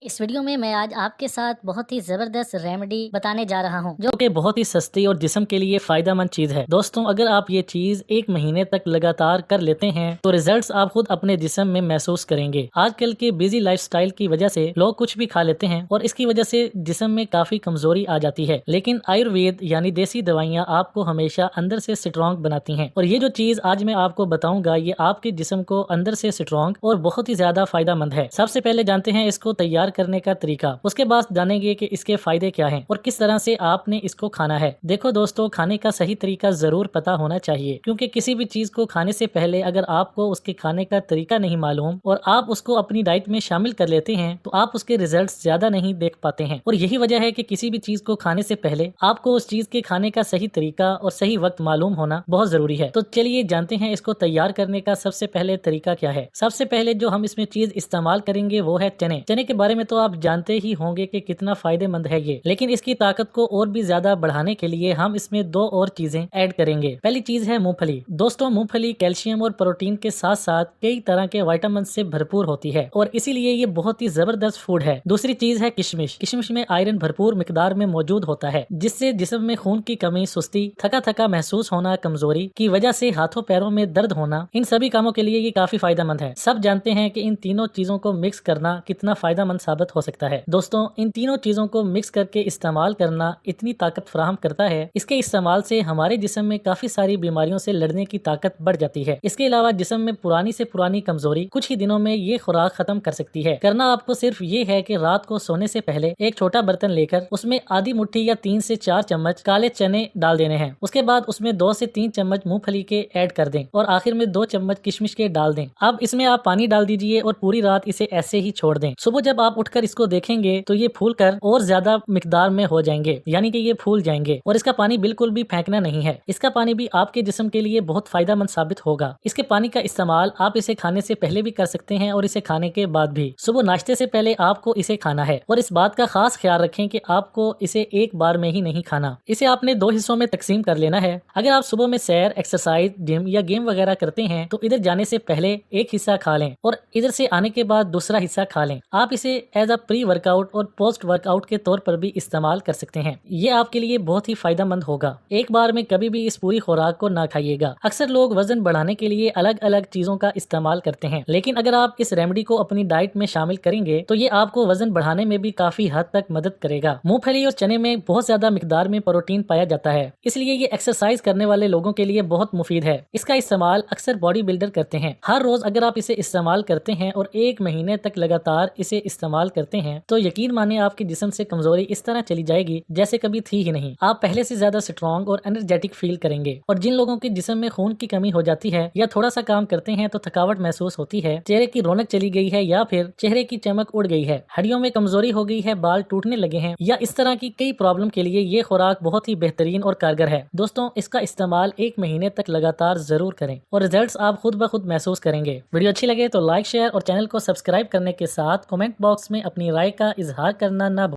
इस वीडियो में मैं आज आपके साथ बहुत ही जबरदस्त रेमेडी बताने जा रहा हूं जो कि बहुत ही सस्ती और जिस्म के लिए फायदेमंद चीज है। दोस्तों, अगर आप ये चीज 1 महीने तक लगातार कर लेते हैं तो रिजल्ट्स आप खुद अपने जिस्म में महसूस करेंगे। आजकल के बिजी लाइफस्टाइल की वजह से लोग कुछ भी खा लेते हैं और इसकी वजह से जिस्म में काफी कमजोरी आ जाती है, लेकिन आयुर्वेद यानी देसी दवाइयाँ आपको हमेशा अंदर से स्ट्रॉन्ग बनाती हैं। और ये जो चीज आज मैं आपको बताऊंगा ये आपके जिस्म को अंदर से स्ट्रॉन्ग और बहुत ही ज्यादा फायदेमंद है। सबसे पहले जानते हैं इसको तैयार करने का तरीका, उसके बाद जानेंगे कि इसके फायदे क्या हैं और किस तरह से आपने इसको खाना है। देखो दोस्तों, खाने का सही तरीका जरूर पता होना चाहिए, क्योंकि किसी भी चीज को खाने से पहले अगर आपको उसके खाने का तरीका नहीं मालूम और आप उसको अपनी डाइट में शामिल कर लेते हैं तो आप उसके रिजल्ट्स ज्यादा नहीं देख पाते हैं। और यही वजह है कि किसी भी चीज को खाने से पहले आपको उस चीज के खाने का सही तरीका और सही वक्त मालूम होना बहुत जरूरी है। तो चलिए जानते हैं इसको तैयार करने का सबसे पहले तरीका क्या है। सबसे पहले जो हम इसमें चीज इस्तेमाल करेंगे वो है चने। चने के बारे में तो आप जानते ही होंगे कि कितना फायदेमंद है ये, लेकिन इसकी ताकत को और भी ज्यादा बढ़ाने के लिए हम इसमें दो और चीजें ऐड करेंगे। पहली चीज है मूंगफली। दोस्तों, मूंगफली कैल्शियम और प्रोटीन के साथ साथ कई तरह के विटामिन से भरपूर होती है और इसीलिए ये बहुत ही जबरदस्त फूड है। दूसरी चीज है किशमिश। किशमिश में आयरन भरपूर मिकदार में मौजूद होता है, जिससे जिस्म में खून की कमी, सुस्ती, थका थका महसूस होना, कमजोरी की वजह से हाथों पैरों में दर्द होना, इन सभी कामों के लिए ये काफी फायदेमंद है। सब जानते हैं कि इन तीनों चीजों को मिक्स करना कितना फायदेमंद साबित हो सकता है। दोस्तों, इन तीनों चीजों को मिक्स करके इस्तेमाल करना इतनी ताकत फराहम करता है, इसके इस्तेमाल से हमारे जिस्म में काफी सारी बीमारियों से लड़ने की ताकत बढ़ जाती है। इसके अलावा जिस्म में पुरानी से पुरानी कमजोरी कुछ ही दिनों में ये खुराक खत्म कर सकती है। करना आपको सिर्फ ये है कि रात को सोने से पहले एक छोटा बर्तन लेकर उसमें आधी मुट्ठी या 3 से 4 चम्मच काले चने डाल देने हैं। उसके बाद उसमें 2 से 3 चम्मच मूंगफली के ऐड कर दें और आखिर में 2 चम्मच किशमिश के डाल दें। अब इसमें आप पानी डाल दीजिए और पूरी रात इसे ऐसे ही छोड़ दें। सुबह जब आप उठकर इसको देखेंगे तो ये फूल कर और ज्यादा मिकदार में हो जाएंगे, यानी कि ये फूल जाएंगे। और इसका पानी बिल्कुल भी फेंकना नहीं है। इसका पानी भी आपके जिस्म के लिए बहुत फायदेमंद साबित होगा। इसके पानी का इस्तेमाल आप इसे खाने से पहले भी कर सकते हैं और इसे खाने के बाद भी। सुबह नाश्ते से पहले आपको इसे खाना है और इस बात का खास ख्याल रखें कि आपको इसे एक बार में ही नहीं खाना। इसे आपने 2 हिस्सों में तकसीम कर लेना है। अगर आप सुबह में सैर, एक्सरसाइज, जिम या गेम वगैरह करते हैं तो इधर जाने से पहले एक हिस्सा खा लें और इधर से आने के बाद दूसरा हिस्सा खा लें। आप इसे एज अ प्री वर्कआउट और पोस्ट वर्कआउट के तौर पर भी इस्तेमाल कर सकते हैं। ये आपके लिए बहुत ही फायदेमंद होगा। एक बार में कभी भी इस पूरी खुराक को ना खाइएगा। अक्सर लोग वजन बढ़ाने के लिए अलग अलग चीजों का इस्तेमाल करते हैं, लेकिन अगर आप इस रेमेडी को अपनी डाइट में शामिल करेंगे तो ये आपको वजन बढ़ाने में भी काफी हद तक मदद करेगा। मूंगफली और चने में बहुत ज्यादा मिकदार में प्रोटीन पाया जाता है, इसलिए ये एक्सरसाइज करने वाले लोगों के लिए बहुत मुफीद है। इसका इस्तेमाल अक्सर बॉडी बिल्डर करते हैं। हर रोज अगर आप इसे इस्तेमाल करते हैं और 1 महीने तक लगातार इसे इस्तेमाल करते हैं तो यकीन माने आपके जिस्म से कमजोरी इस तरह चली जाएगी जैसे कभी थी ही नहीं। आप पहले से ज्यादा स्ट्रॉन्ग और एनर्जेटिक फील करेंगे। और जिन लोगों के जिस्म में खून की कमी हो जाती है या थोड़ा सा काम करते हैं तो थकावट महसूस होती है, चेहरे की रौनक चली गई है या फिर चेहरे की चमक उड़ गई है, हड्डियों में कमजोरी हो गई है, बाल टूटने लगे हैं या इस तरह की कई प्रॉब्लम के लिए ये खुराक बहुत ही बेहतरीन और कारगर है। दोस्तों, इसका इस्तेमाल 1 महीने तक लगातार जरूर करें और रिजल्ट्स आप खुद ब खुद महसूस करेंगे। वीडियो अच्छी लगे तो लाइक, शेयर और चैनल को सब्सक्राइब करने के साथ कमेंट बॉक्स में अपनी राय का इजहार करना ना